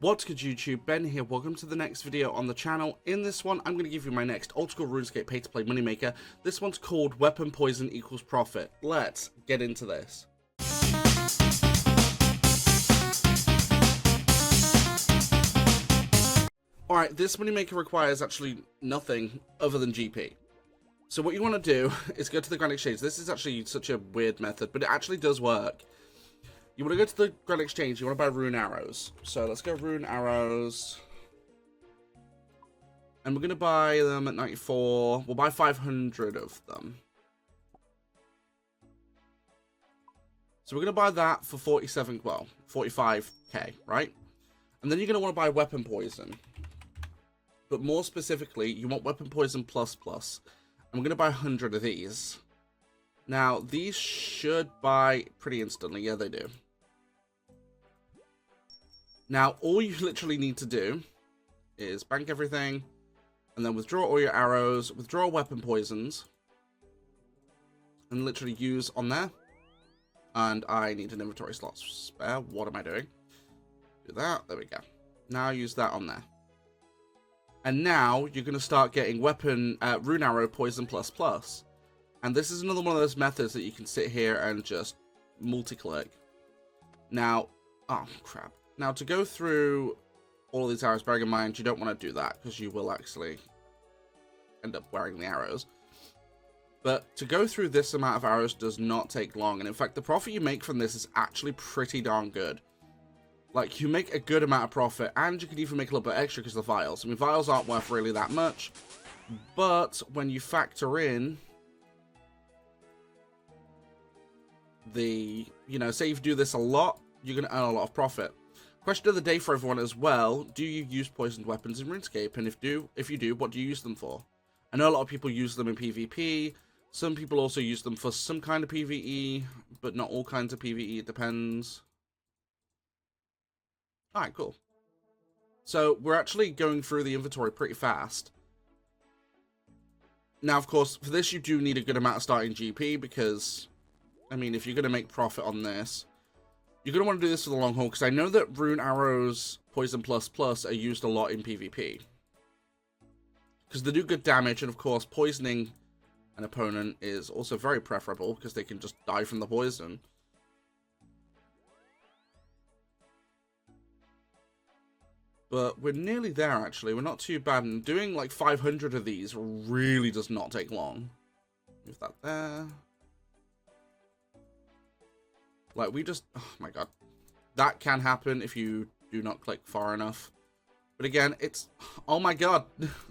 What's good YouTube, Ben here, welcome to the next video on the channel. In this one, I'm going to give you my next old school RuneScape pay-to-play moneymaker. This one's called Weapon Poison equals Profit. Let's get into this. Alright, this moneymaker requires actually nothing other than GP. So what you want to do is go to the Grand Exchange. This is actually such a weird method, but it actually does work. You want to go to the Grand Exchange, you want to buy Rune Arrows. So let's go Rune Arrows. And we're going to buy them at 94. We'll buy 500 of them. So we're going to buy that for 45k, right? And then you're going to want to buy Weapon Poison. But more specifically, you want Weapon Poison plus plus. And we're going to buy 100 of these. Now, these should buy pretty instantly. Yeah, they do. Now, all you literally need to do is bank everything, and then withdraw all your arrows, withdraw weapon poisons, and literally use on there. And I need an inventory slot spare. What am I doing? Do that. There we go. Now use that on there. And now you're going to start getting weapon Rune Arrow Poison plus plus. And this is another one of those methods that you can sit here and just multi-click. Now, oh crap. Now, to go through all of these arrows, bearing in mind, you don't want to do that, because you will actually end up wearing the arrows. But to go through this amount of arrows does not take long, and in fact, the profit you make from this is actually pretty darn good. Like, you make a good amount of profit, and you can even make a little bit extra because of the vials. I mean, vials aren't worth really that much, but when you factor in the, say you do this a lot, you're going to earn a lot of profit. Question of the day for everyone as well, do you use poisoned weapons in RuneScape? And if you do, what do you use them for? I know a lot of people use them in PvP. Some people also use them for some kind of PvE, but not all kinds of PvE. It depends. Alright, cool. So we're actually going through the inventory pretty fast. Now, of course, for this you do need a good amount of starting GP because, I mean, if you're going to make profit on this, you're going to want to do this for the long haul, because I know that Rune Arrows Poison plus plus are used a lot in PvP. Because they do good damage, and of course, poisoning an opponent is also very preferable, because they can just die from the poison. But we're nearly there, actually. We're not too bad, and doing like 500 of these really does not take long. Move that there. Like, we just... Oh, my God. That can happen if you do not click far enough. But again, it's... Oh, my God.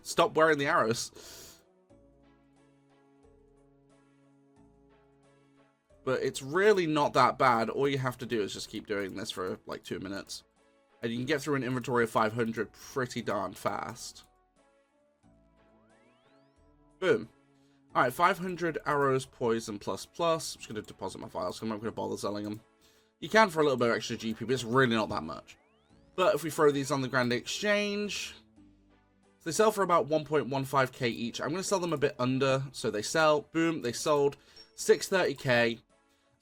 Stop wearing the arrows. But it's really not that bad. All you have to do is just keep doing this for, like, 2 minutes. And you can get through an inventory of 500 pretty darn fast. Boom. Alright, 500 arrows, poison plus plus. I'm just going to deposit my files, so I'm not going to bother selling them. You can for a little bit of extra GP, but it's really not that much. But if we throw these on the Grand Exchange, they sell for about 1.15k each. I'm going to sell them a bit under, so they sell. Boom, they sold. 630k.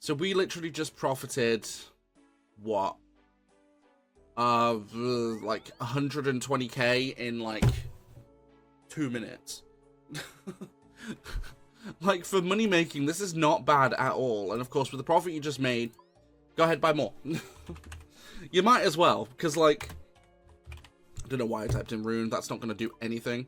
So we literally just profited, what? Like 120k in like 2 minutes. Like, for money making, this is not bad at all. And of course, with the profit you just made, go ahead, buy more. You might as well, because like, I don't know why I typed in Rune. That's not going to do anything.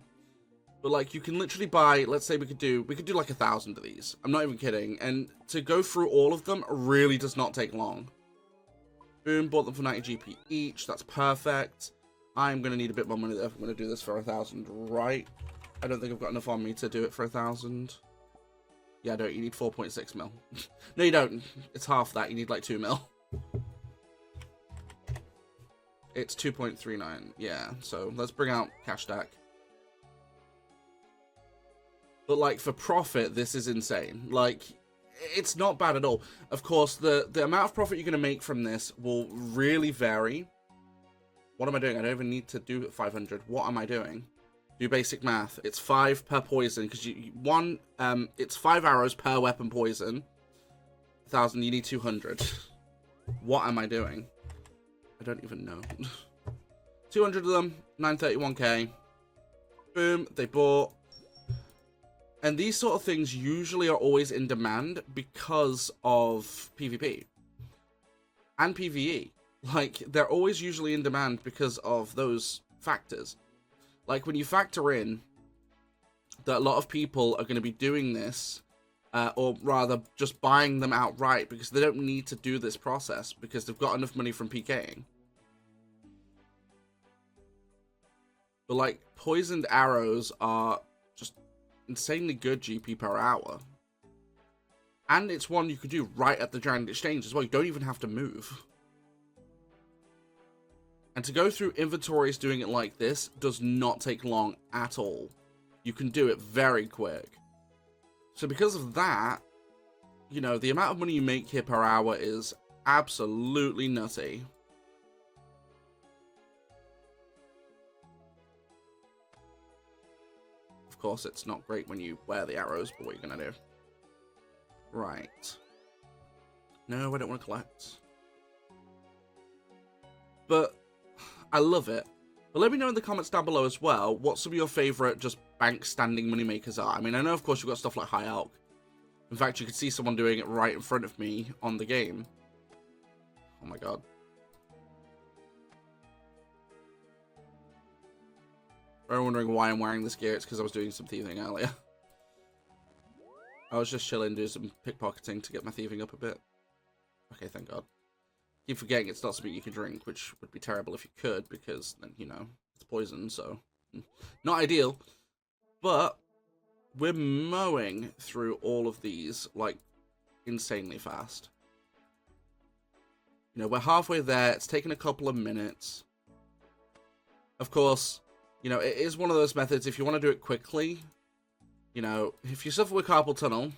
But like, you can literally buy, let's say we could do like 1,000 of these. I'm not even kidding. And to go through all of them really does not take long. Boom, bought them for 90 GP each. That's perfect. I'm going to need a bit more money there if I'm going to do this for 1,000, right? I don't think I've got enough on me to do it for 1,000. Yeah, I don't. You need 4.6 mil. No, you don't. It's half that. You need like 2 mil. It's 2.39. Yeah, so let's bring out cash stack. But like, for profit, this is insane. Like, it's not bad at all. Of course, the amount of profit you're going to make from this will really vary. What am I doing? I don't even need to do 500. What am I doing? Do basic math. It's 5 per poison, because it's 5 arrows per weapon poison. 1,000, you need 200. What am I doing? I don't even know. 200 of them, 931k. Boom, they bought. And these sort of things usually are always in demand because of PvP and PvE. Like, they're always usually in demand because of those factors. Like, when you factor in that a lot of people are going to be doing this, or rather just buying them outright because they don't need to do this process because they've got enough money from PKing. But, like, poisoned arrows are just insanely good GP per hour. And it's one you could do right at the Giant Exchange as well. You don't even have to move. And to go through inventories doing it like this does not take long at all. You can do it very quick. So because of that, you know, the amount of money you make here per hour is absolutely nutty. Of course, it's not great when you wear the arrows, but what are you going to do? Right. No, I don't want to collect. But I love it. But let me know in the comments down below as well what some of your favourite just bank standing moneymakers are. I mean, I know, of course, you've got stuff like High Alch. In fact, you could see someone doing it right in front of me on the game. Oh my god. If you're wondering why I'm wearing this gear, it's because I was doing some thieving earlier. I was just chilling, doing some pickpocketing to get my thieving up a bit. Okay, thank god. Keep forgetting it's not something you can drink, which would be terrible if you could, because then, you know, it's poison, so not ideal. But we're mowing through all of these, like, insanely fast. You know, we're halfway there. It's taken a couple of minutes. Of course, you know, it is one of those methods, if you want to do it quickly, you know, if you suffer with carpal tunnel,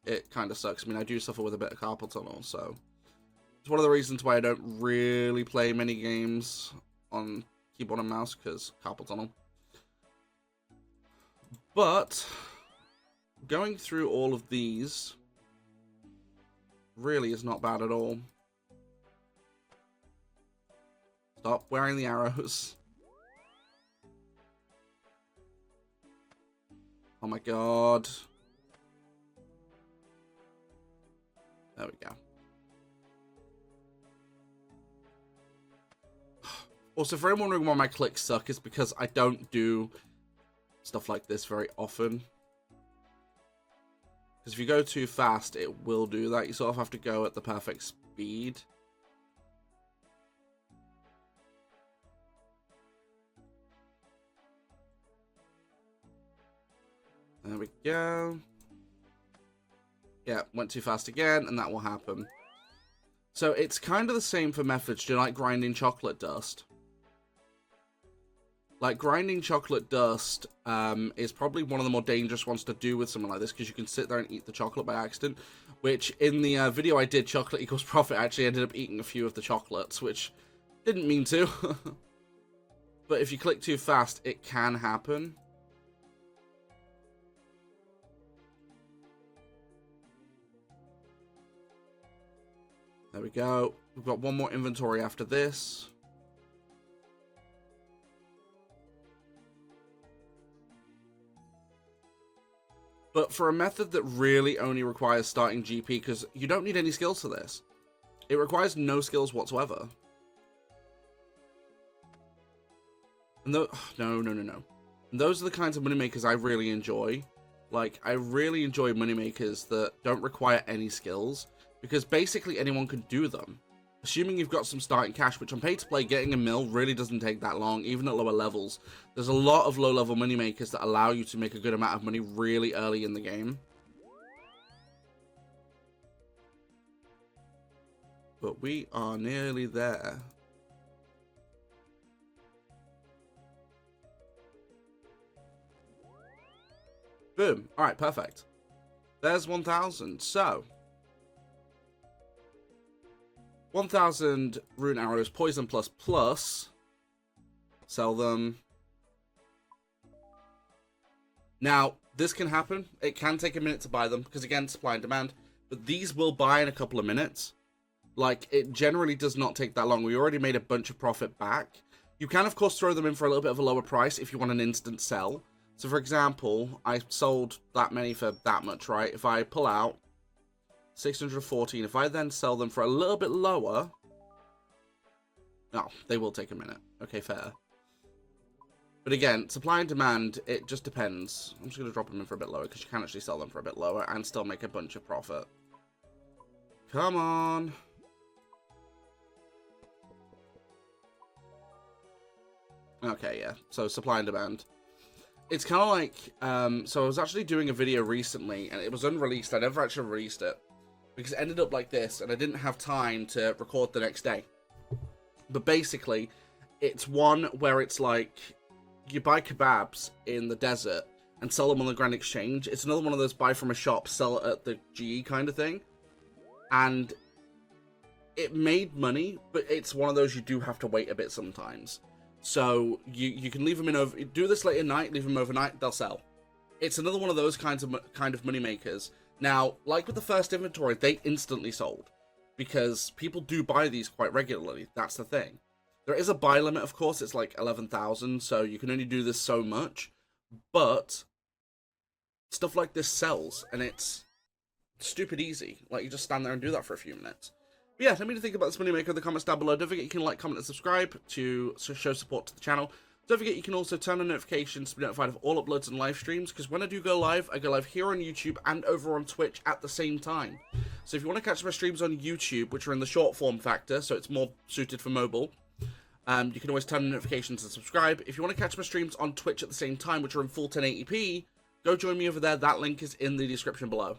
it kind of sucks. I mean, I do suffer with a bit of carpal tunnel, so it's one of the reasons why I don't really play many games on keyboard and mouse, because carpal tunnel. But going through all of these really is not bad at all. Stop wearing the arrows. Oh my god. There we go. Also, for anyone wondering why my clicks suck, is because I don't do stuff like this very often. Because if you go too fast, it will do that. You sort of have to go at the perfect speed. There we go. Yeah, went too fast again, and that will happen. So it's kind of the same for methods, do you like grinding chocolate dust? Like, grinding chocolate dust is probably one of the more dangerous ones to do with something like this, because you can sit there and eat the chocolate by accident, which in the video I did, Chocolate Equals Profit, I actually ended up eating a few of the chocolates, which didn't mean to. But if you click too fast, it can happen. There we go. We've got one more inventory after this. But for a method that really only requires starting GP, because you don't need any skills for this. It requires no skills whatsoever. And no. And those are the kinds of moneymakers I really enjoy. Like, I really enjoy moneymakers that don't require any skills, because basically anyone can do them. Assuming you've got some starting cash, which on pay to play, getting a mill really doesn't take that long, even at lower levels. There's a lot of low level moneymakers that allow you to make a good amount of money really early in the game. But we are nearly there. Boom. Alright, perfect. There's 1,000. So 1,000 Rune Arrows, Poison plus. Sell them. Now, this can happen. It can take a minute to buy them, because again, supply and demand. But these will buy in a couple of minutes. Like, it generally does not take that long. We already made a bunch of profit back. You can, of course, throw them in for a little bit of a lower price if you want an instant sell. So, for example, I sold that many for that much, right? If I pull out 614, if I then sell them for a little bit lower... No, they will take a minute. Okay, fair. But again, supply and demand, it just depends. I'm just going to drop them in for a bit lower, because you can actually sell them for a bit lower and still make a bunch of profit. Come on. Okay, yeah. So, supply and demand. It's kind of like... so, I was actually doing a video recently, and it was unreleased. I never actually released it. Because it ended up like this, and I didn't have time to record the next day. But basically, it's one where it's like... You buy kebabs in the desert and sell them on the Grand Exchange. It's another one of those buy from a shop, sell it at the GE kind of thing. And it made money, but it's one of those you do have to wait a bit sometimes. So you can leave them in over... Do this late at night, leave them overnight, they'll sell. It's another one of those kind of money makers. Now, like with the first inventory, they instantly sold. Because people do buy these quite regularly. That's the thing. There is a buy limit, of course. It's like 11,000, so you can only do this so much. But stuff like this sells, and it's stupid easy. Like, you just stand there and do that for a few minutes. But yeah, let me know what you think about this moneymaker in the comments down below. Don't forget you can like, comment, and subscribe to show support to the channel. Don't forget you can also turn on notifications to be notified of all uploads and live streams, because when I do go live, I go live here on YouTube and over on Twitch at the same time. So if you want to catch my streams on YouTube, which are in the short form factor, so it's more suited for mobile, you can always turn on notifications and subscribe. If you want to catch my streams on Twitch at the same time, which are in full 1080p, go join me over there. That link is in the description below.